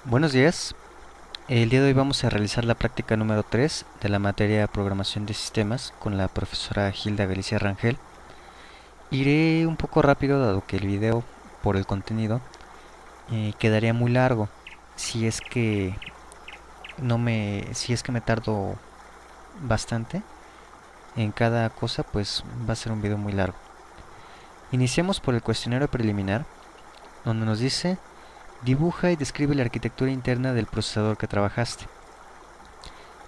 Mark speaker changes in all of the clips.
Speaker 1: Buenos días. El día de hoy vamos a realizar la práctica número 3 de la materia de programación de sistemas con la profesora Gilda Galicia Rangel. Iré un poco rápido dado que el video, por el contenido, quedaría muy largo si es que si es que me tardo bastante en cada cosa, pues va a ser un video muy largo. Iniciamos por el cuestionario preliminar, donde nos dice: dibuja y describe la arquitectura interna del procesador que trabajaste.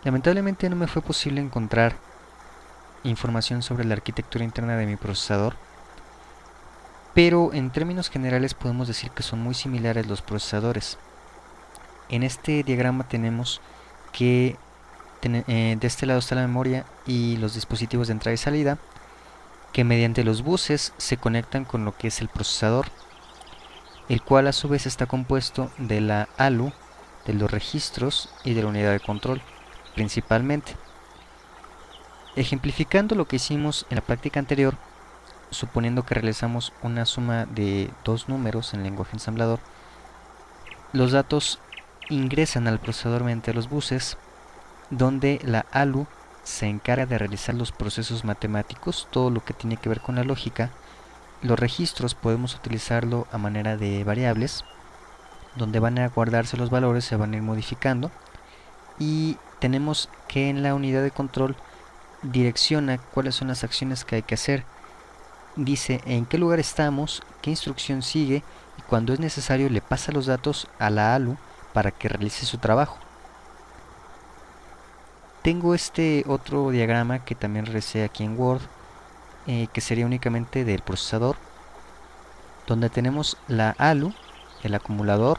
Speaker 1: Lamentablemente no me fue posible encontrar información sobre la arquitectura interna de mi procesador, pero en términos generales podemos decir que son muy similares los procesadores. En este diagrama tenemos que de este lado está la memoria y los dispositivos de entrada y salida, que mediante los buses se conectan con lo que es el procesador, el cual a su vez está compuesto de la ALU, de los registros y de la unidad de control, principalmente. Ejemplificando lo que hicimos en la práctica anterior, suponiendo que realizamos una suma de dos números en lenguaje ensamblador, los datos ingresan al procesador mediante los buses, donde la ALU se encarga de realizar los procesos matemáticos, todo lo que tiene que ver con la lógica. Los registros podemos utilizarlo a manera de variables, donde van a guardarse los valores, se van a ir modificando, y tenemos que en la unidad de control direcciona cuáles son las acciones que hay que hacer. Dice en qué lugar estamos, qué instrucción sigue, y cuando es necesario le pasa los datos a la ALU para que realice su trabajo. Tengo este otro diagrama que también realicé aquí en Word, que sería únicamente del procesador, donde tenemos la ALU, el acumulador,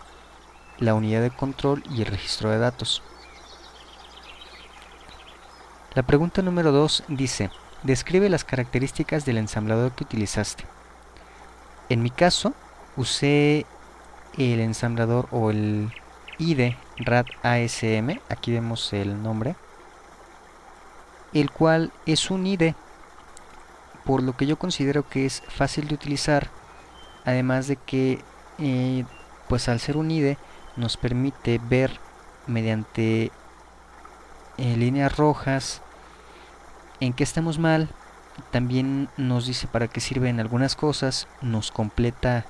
Speaker 1: la unidad de control y el registro de datos. La pregunta número 2 dice: describe las características del ensamblador que utilizaste. En mi caso, usé el ensamblador o el IDE RAD ASM, aquí vemos el nombre, el cual es un IDE, por lo que yo considero que es fácil de utilizar, además de que pues al ser un IDE nos permite ver mediante líneas rojas en qué estamos mal. También nos dice para qué sirven algunas cosas, nos completa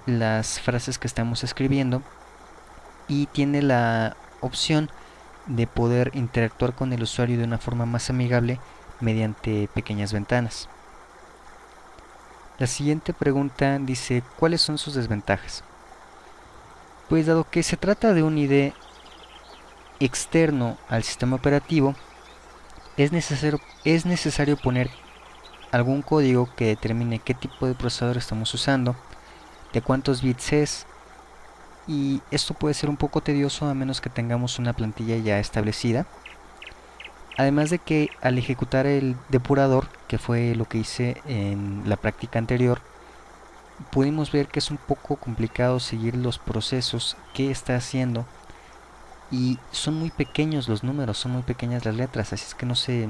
Speaker 1: las frases que estamos escribiendo y tiene la opción de poder interactuar con el usuario de una forma más amigable mediante pequeñas ventanas. La siguiente pregunta dice: ¿cuáles son sus desventajas? Pues dado que se trata de un IDE externo al sistema operativo, es necesario poner algún código que determine qué tipo de procesador estamos usando, de cuántos bits es, y esto puede ser un poco tedioso a menos que tengamos una plantilla ya establecida. Además de que al ejecutar el depurador, que fue lo que hice en la práctica anterior, pudimos ver que es un poco complicado seguir los procesos que está haciendo, y son muy pequeños los números, son muy pequeñas las letras, así es que no se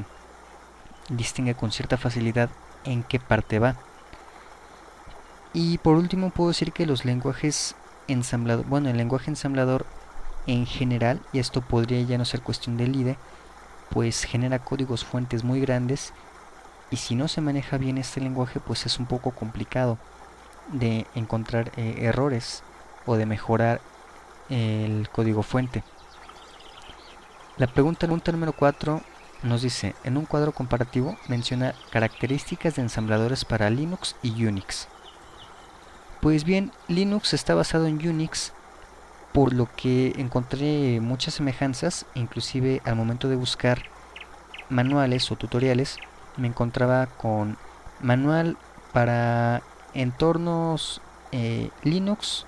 Speaker 1: distingue con cierta facilidad en qué parte va. Y por último puedo decir que los lenguajes ensamblador, bueno, el lenguaje ensamblador en general, y esto podría ya no ser cuestión del IDE, pues genera códigos fuentes muy grandes, y si no se maneja bien este lenguaje, pues es un poco complicado de encontrar errores o de mejorar el código fuente. La pregunta número 4 nos dice: en un cuadro comparativo menciona características de ensambladores para Linux y Unix. Pues bien, Linux está basado en Unix, por lo que encontré muchas semejanzas, inclusive al momento de buscar manuales o tutoriales me encontraba con manual para entornos Linux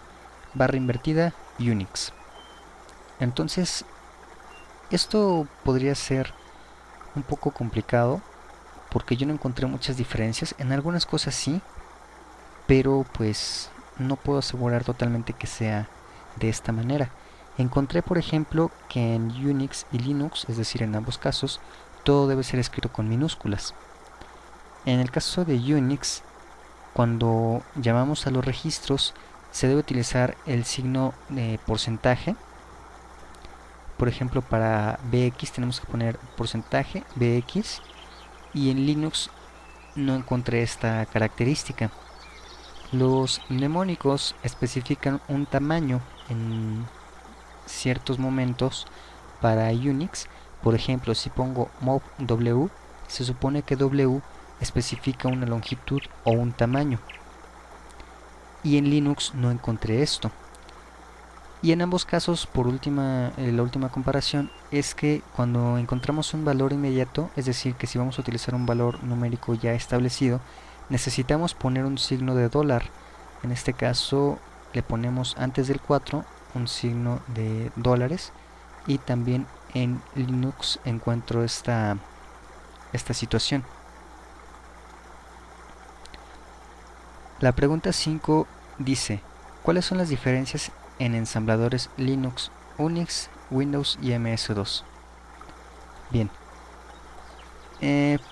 Speaker 1: barra invertida Unix. Entonces esto podría ser un poco complicado porque yo no encontré muchas diferencias, en algunas cosas sí, pero pues no puedo asegurar totalmente que sea de esta manera. Encontré, por ejemplo, que en Unix y Linux, es decir, en ambos casos, todo debe ser escrito con minúsculas. En el caso de Unix, cuando llamamos a los registros, se debe utilizar el signo de porcentaje, por ejemplo para bx tenemos que poner porcentaje bx, y en Linux no encontré esta característica. Los mnemónicos especifican un tamaño en ciertos momentos para Unix. Por ejemplo, si pongo mov w, se supone que w especifica una longitud o un tamaño, y en Linux no encontré esto. Y en ambos casos, por la última comparación, es que cuando encontramos un valor inmediato, es decir, que si vamos a utilizar un valor numérico ya establecido, necesitamos poner un signo de dólar. En este caso le ponemos antes del 4 un signo de dólares, y también en Linux encuentro esta situación. La pregunta 5 dice: ¿cuáles son las diferencias en ensambladores Linux, Unix, Windows y MS2? Bien,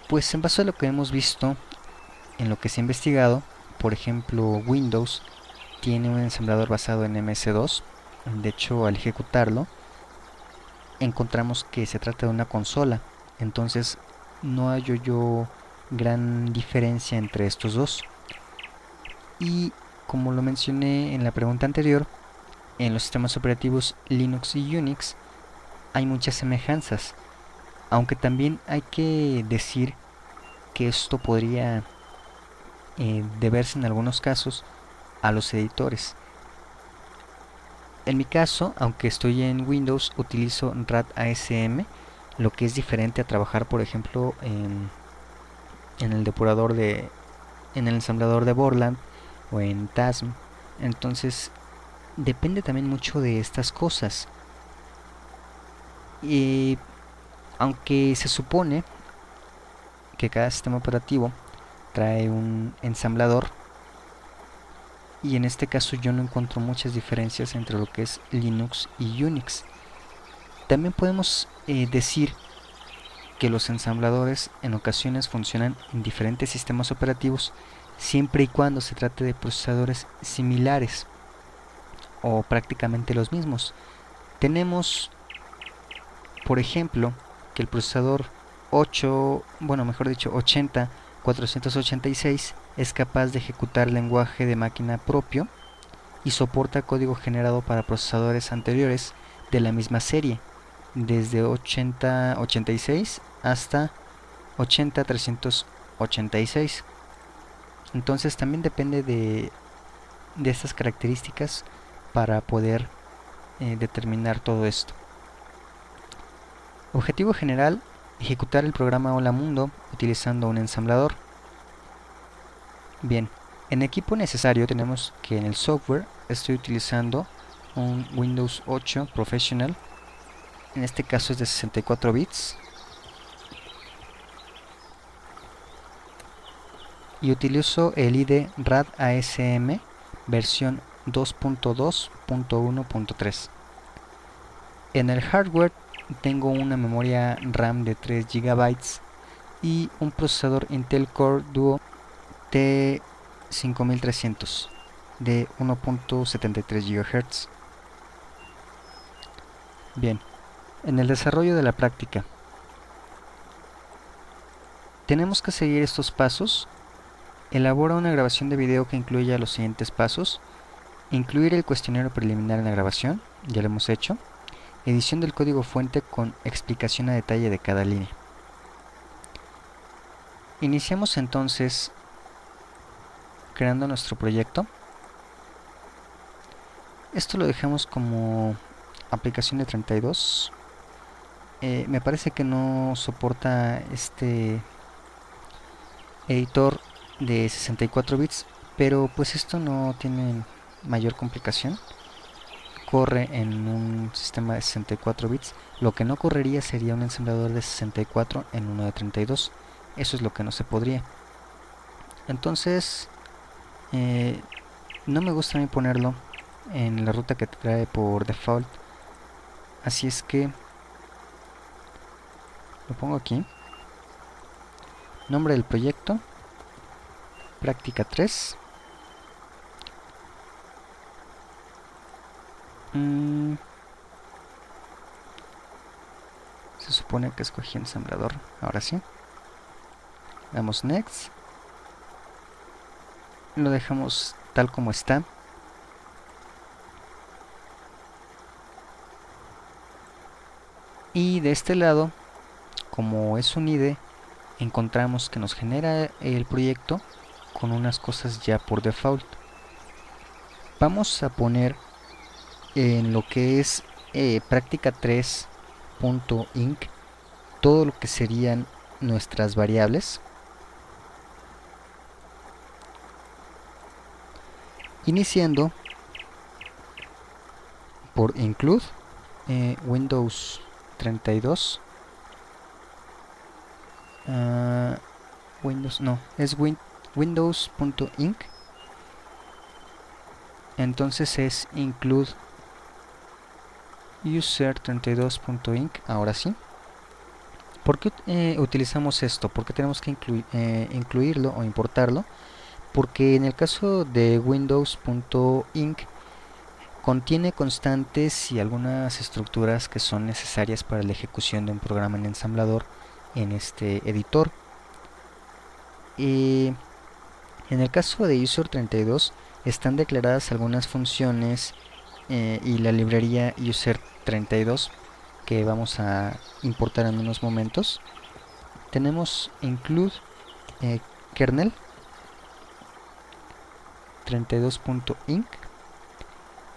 Speaker 1: pues en base a lo que hemos visto, en lo que se ha investigado, por ejemplo, Windows tiene un ensamblador basado en MS2. De hecho, al ejecutarlo, encontramos que se trata de una consola. Entonces, no hallo yo gran diferencia entre estos dos. Y como lo mencioné en la pregunta anterior, en los sistemas operativos Linux y Unix hay muchas semejanzas, aunque también hay que decir que esto podría deberse en algunos casos a los editores. En mi caso, aunque estoy en Windows, utilizo RAD-ASM, lo que es diferente a trabajar, por ejemplo, en el depurador en el ensamblador de Borland o en TASM. Entonces, depende también mucho de estas cosas. Y aunque se supone que cada sistema operativo trae un ensamblador, y en este caso yo no encuentro muchas diferencias entre lo que es Linux y Unix. También podemos decir que los ensambladores en ocasiones funcionan en diferentes sistemas operativos, siempre y cuando se trate de procesadores similares o prácticamente los mismos. Tenemos, por ejemplo, que el procesador 80-486 es capaz de ejecutar lenguaje de máquina propio y soporta código generado para procesadores anteriores de la misma serie, desde 8086 hasta 80386. Entonces también depende de estas características para poder determinar todo esto. Objetivo general: ejecutar el programa Hola Mundo utilizando un ensamblador. Bien, en equipo necesario tenemos que en el software estoy utilizando un Windows 8 Professional. En este caso es de 64 bits. Y utilizo el IDE RAD-ASM versión 2.2.1.3. En el hardware tengo una memoria RAM de 3 GB y un procesador Intel Core Duo T5300 de 1.73 GHz. Bien, en el desarrollo de la práctica tenemos que seguir estos pasos. Elabora una grabación de video que incluya los siguientes pasos: incluir el cuestionario preliminar en la grabación, ya lo hemos hecho. Edición del código fuente con explicación a detalle de cada línea. Iniciamos entonces creando nuestro proyecto. Esto lo dejamos como aplicación de 32. Me parece que no soporta este editor de 64 bits, pero pues esto no tiene mayor complicación. Corre en un sistema de 64 bits. Lo que no correría sería un ensamblador de 64 en uno de 32. Eso es lo que no se podría. Entonces, no me gusta a mí ponerlo en la ruta que trae por default. Así es que lo pongo aquí. Nombre del proyecto: práctica 3. Se supone que escogí ensamblador. Ahora sí. Damos next. Lo dejamos tal como está. Y de este lado, como es un IDE, encontramos que nos genera el proyecto con unas cosas ya por default. Vamos a poner en lo que es práctica 3.inc todo lo que serían nuestras variables. Iniciando por include Windows 32. Windows, no, es Windows.inc. Entonces es include user32.inc. Ahora sí. ¿Por qué utilizamos esto? ¿Por qué tenemos que incluirlo o importarlo? Porque en el caso de Windows.inc contiene constantes y algunas estructuras que son necesarias para la ejecución de un programa en ensamblador en este editor. En el caso de user32 están declaradas algunas funciones y la librería user32 que vamos a importar en unos momentos. Tenemos include kernel 32.inc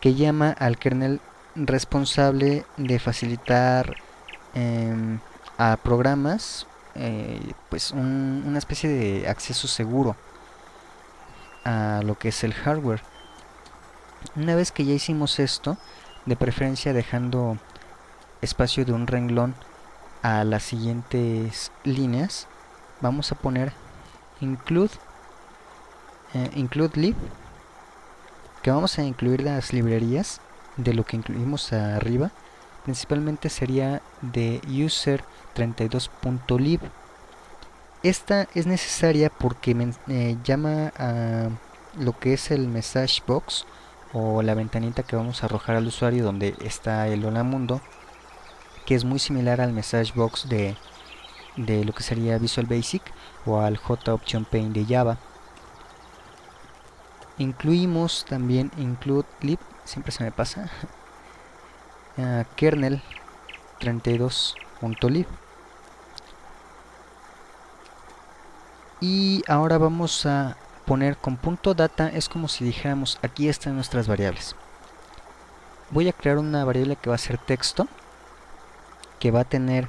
Speaker 1: que llama al kernel responsable de facilitar a programas pues una especie de acceso seguro a lo que es el hardware. Una vez que ya hicimos esto, de preferencia dejando espacio de un renglón a las siguientes líneas, vamos a poner include lib, que vamos a incluir las librerías de lo que incluimos arriba. Principalmente sería de user32.lib. Esta es necesaria porque llama a lo que es el message box o la ventanita que vamos a arrojar al usuario donde está el hola mundo, que es muy similar al message box de lo que sería Visual Basic o al JOption Pane de Java. Incluimos también include lib, siempre se me pasa, kernel 32.lib. Y ahora vamos a poner con punto data, es como si dijéramos aquí están nuestras variables. Voy a crear una variable que va a ser texto, que va a tener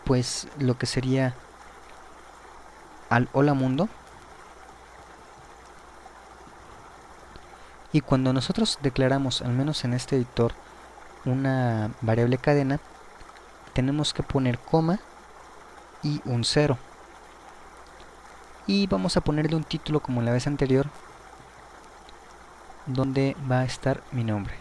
Speaker 1: pues lo que sería al hola mundo. Y cuando nosotros declaramos, al menos en este editor, una variable cadena, tenemos que poner coma y un 0. Y vamos a ponerle un título como la vez anterior, donde va a estar mi nombre.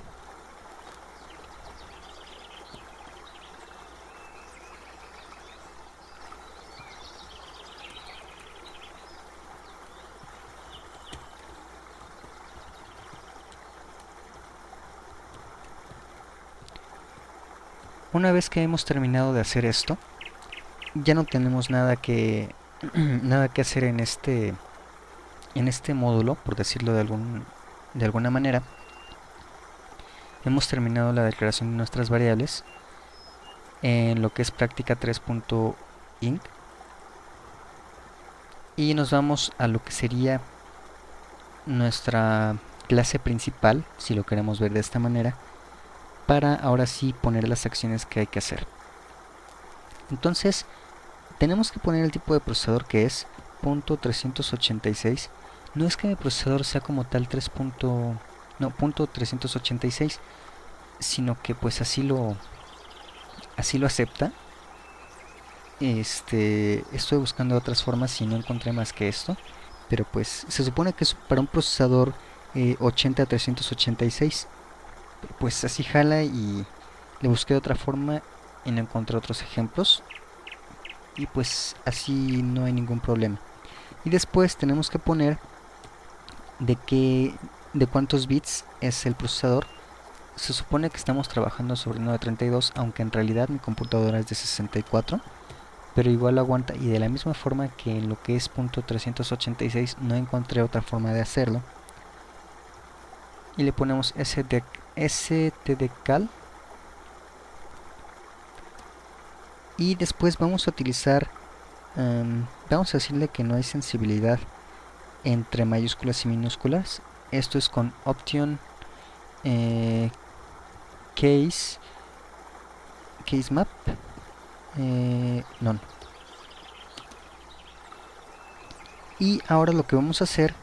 Speaker 1: Una vez que hemos terminado de hacer esto, ya no tenemos nada que hacer en este módulo, por decirlo de alguna manera. Hemos terminado la declaración de nuestras variables en lo que es práctica 3.inc y nos vamos a lo que sería nuestra clase principal, si lo queremos ver de esta manera, para ahora sí poner las acciones que hay que hacer. Entonces tenemos que poner el tipo de procesador, que es .386. No es que mi procesador sea como tal .386, sino que pues así lo acepta. Estoy buscando otras formas y no encontré más que esto, pero pues se supone que es para un procesador 80-386. Pues así jala, y le busqué de otra forma y no encontré otros ejemplos, y pues así no hay ningún problema. Y después tenemos que poner de cuántos bits es el procesador. se supone que estamos trabajando sobre uno de 32, aunque en realidad mi computadora es de 64, pero igual lo aguanta, y de la misma forma que en lo que es punto 386 no encontré otra forma de hacerlo, y le ponemos stdcal, y después vamos a utilizar, vamos a decirle que no hay sensibilidad entre mayúsculas y minúsculas. Esto es con option case map none. Y ahora lo que vamos a hacer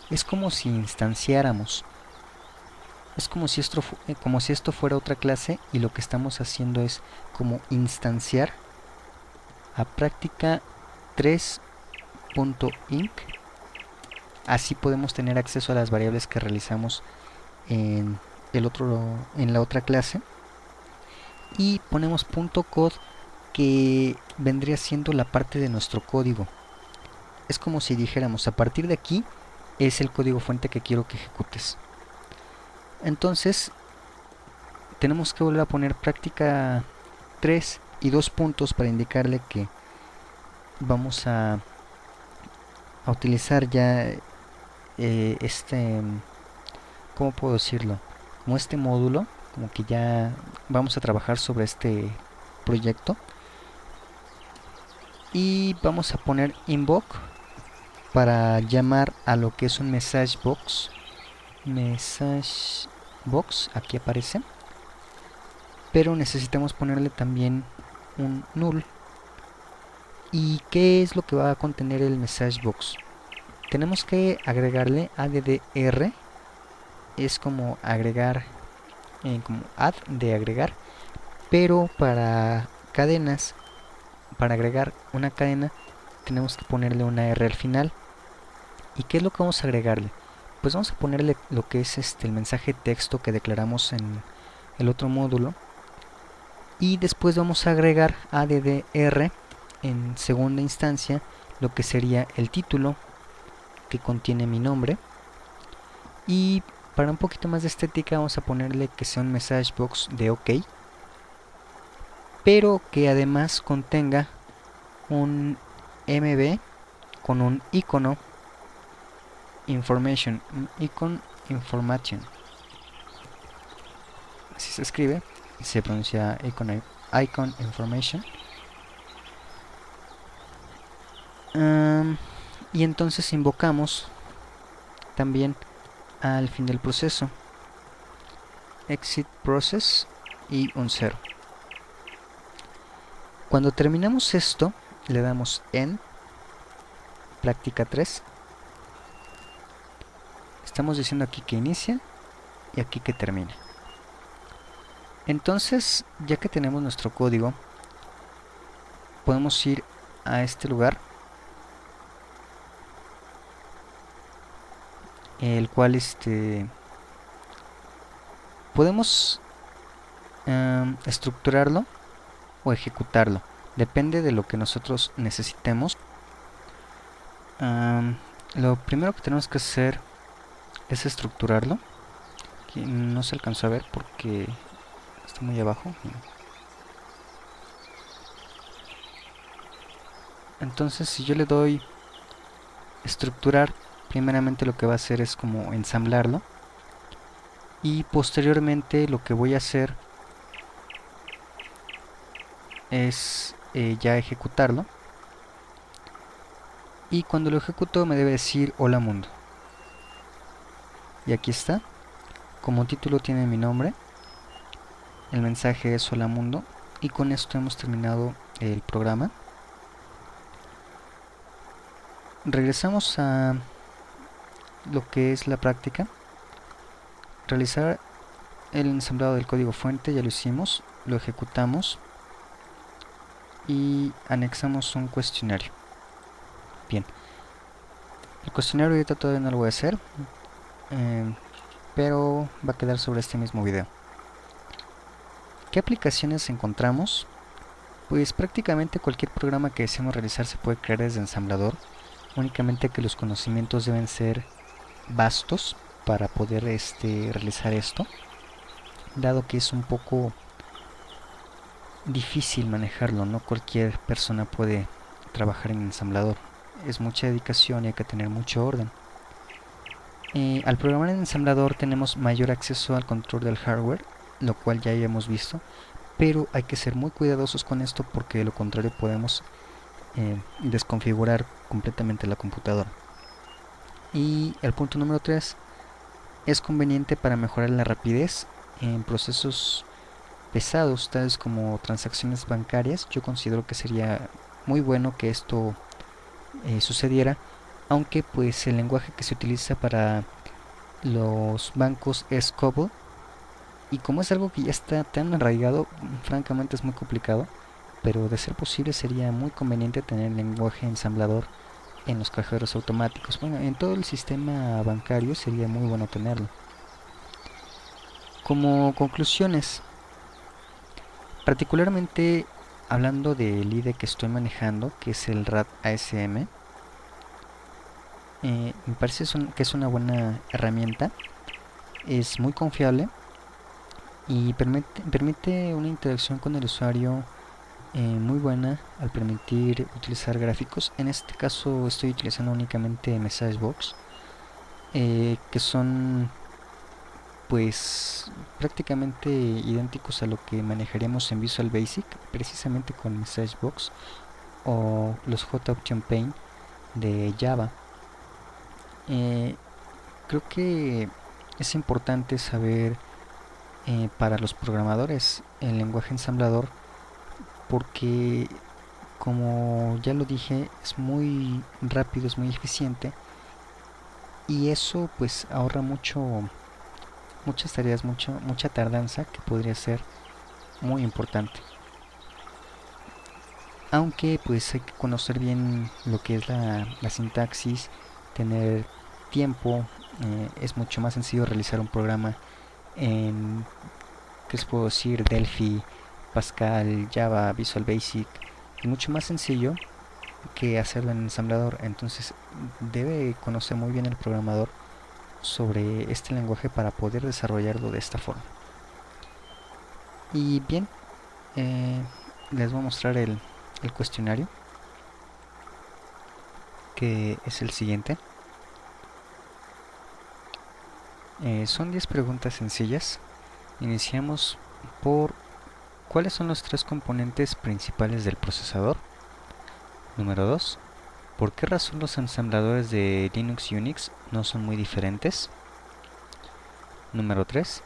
Speaker 1: es como si instanciáramos, es como si esto fuera otra clase, y lo que estamos haciendo es como instanciar a práctica 3.inc. Así podemos tener acceso a las variables que realizamos en la otra clase, y ponemos .code, que vendría siendo la parte de nuestro código. Es como si dijéramos, a partir de aquí es el código fuente que quiero que ejecutes. Entonces tenemos que volver a poner práctica 3 y 2 puntos para indicarle que vamos a utilizar ya ¿cómo puedo decirlo? Como este módulo, como que ya vamos a trabajar sobre este proyecto. Y vamos a poner invoke para llamar a lo que es un message box. Aquí aparece, pero necesitamos ponerle también un null. ¿Y qué es lo que va a contener el message box? Tenemos que agregarle addr, es como agregar, como add de agregar, pero para cadenas, para agregar una cadena tenemos que ponerle una r al final. ¿Y qué es lo que vamos a agregarle? Pues vamos a ponerle lo que es el mensaje texto que declaramos en el otro módulo, y después vamos a agregar addr en segunda instancia lo que sería el título que contiene mi nombre, y para un poquito más de estética vamos a ponerle que sea un message box de OK, pero que además contenga un MB con un icono information, así se escribe, se pronuncia icon information. Y entonces invocamos también al fin del proceso exit process y un 0. Cuando terminamos esto, le damos end práctica 3. Estamos diciendo aquí que inicia y aquí que termina. Entonces, ya que tenemos nuestro código, podemos ir a este lugar, el cual podemos estructurarlo o ejecutarlo, depende de lo que nosotros necesitemos. Lo primero que tenemos que hacer es estructurarlo. Aquí no se alcanzó a ver porque está muy abajo. Entonces, si yo le doy estructurar, primeramente lo que va a hacer es como ensamblarlo, y posteriormente lo que voy a hacer es ya ejecutarlo, y cuando lo ejecuto me debe decir hola mundo, y aquí está. Como título tiene mi nombre, el mensaje es hola mundo, y con esto hemos terminado el programa. Regresamos a lo que es la práctica. Realizar el ensamblado del código fuente, ya lo hicimos, lo ejecutamos y anexamos un cuestionario. Bien, el cuestionario ahorita todavía no lo voy a hacer, pero va a quedar sobre este mismo video. ¿Qué aplicaciones encontramos? Pues prácticamente cualquier programa que deseemos realizar se puede crear desde ensamblador, únicamente que los conocimientos deben ser vastos para poder realizar esto. dado que es un poco difícil manejarlo, no cualquier persona puede trabajar en ensamblador, es mucha dedicación y hay que tener mucho orden. Al programar en ensamblador tenemos mayor acceso al control del hardware, lo cual ya habíamos visto, pero hay que ser muy cuidadosos con esto porque de lo contrario podemos desconfigurar completamente la computadora. Y el punto número 3, es conveniente para mejorar la rapidez en procesos pesados tales como transacciones bancarias. Yo considero que sería muy bueno que esto sucediera, aunque pues el lenguaje que se utiliza para los bancos es COBOL, y como es algo que ya está tan arraigado, francamente es muy complicado, pero de ser posible sería muy conveniente tener el lenguaje ensamblador en los cajeros automáticos. Bueno, en todo el sistema bancario sería muy bueno tenerlo. Como conclusiones, particularmente hablando del IDE que estoy manejando, que es el RAD ASM, me parece que es una buena herramienta, es muy confiable y permite una interacción con el usuario muy buena al permitir utilizar gráficos. En este caso estoy utilizando únicamente MessageBox, que son pues prácticamente idénticos a lo que manejaríamos en Visual Basic, precisamente con MessageBox o los JOption Paint de Java. Eh, Creo que es importante saber para los programadores el lenguaje ensamblador porque, como ya lo dije, es muy rápido, es muy eficiente y eso pues ahorra muchas tareas, mucha tardanza que podría ser muy importante. Aunque pues hay que conocer bien lo que es la sintaxis, tener tiempo, es mucho más sencillo realizar un programa en, ¿qué les puedo decir? Delphi, Pascal, Java, Visual Basic, es mucho más sencillo que hacerlo en ensamblador. Entonces debe conocer muy bien el programador sobre este lenguaje para poder desarrollarlo de esta forma. Y bien, les voy a mostrar el cuestionario, que es el siguiente. Son 10 preguntas sencillas. Iniciamos por ¿cuáles son los tres componentes principales del procesador? Número 2. ¿Por qué razón los ensambladores de Linux y Unix no son muy diferentes? Número 3.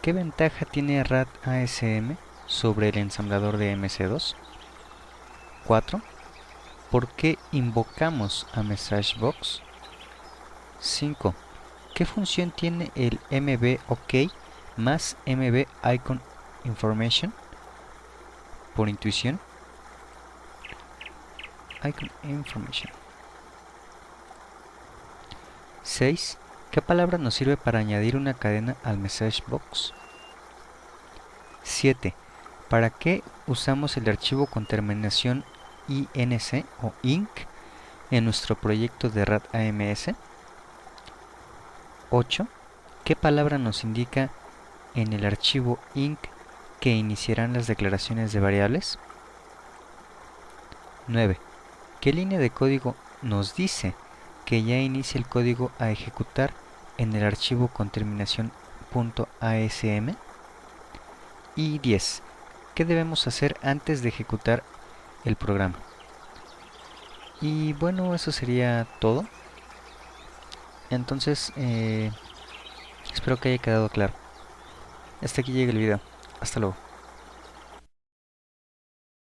Speaker 1: ¿Qué ventaja tiene RAD ASM sobre el ensamblador de MC2? 4. ¿Por qué invocamos a MessageBox? 5. ¿Qué función tiene el MBOK más MB Icon Information? Por intuición. Icon Information. 6. ¿Qué palabra nos sirve para añadir una cadena al MessageBox? 7. ¿Para qué usamos el archivo con terminación INC o INC en nuestro proyecto de RAD AMS? 8. ¿Qué palabra nos indica en el archivo INC que iniciarán las declaraciones de variables? 9. ¿Qué línea de código nos dice que ya inicia el código a ejecutar en el archivo con terminación .asm? Y 10. ¿Qué debemos hacer antes de ejecutar el programa? Y bueno, eso sería todo. Entonces, espero que haya quedado claro. Hasta aquí llega el video. Hasta luego.